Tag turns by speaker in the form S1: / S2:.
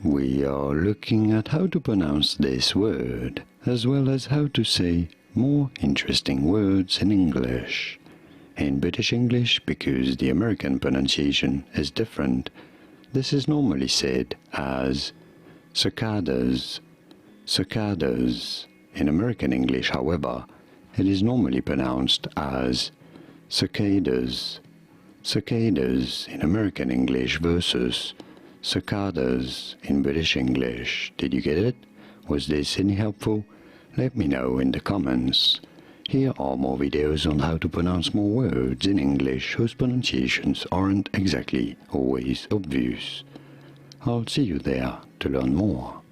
S1: we are looking at how to pronounce this word, as well as how to say more interesting words in English. In British English, because the American pronunciation is different, this is normally said as cicadas, cicadas. In American English, however, it is normally pronounced as cicadas, cicadas in American English versus cicadas in British English. Did you get it? Was this any helpful? Let me know in the comments. Here are more videos on how to pronounce more words in English whose pronunciations aren't exactly always obvious. I'll see you there to learn more.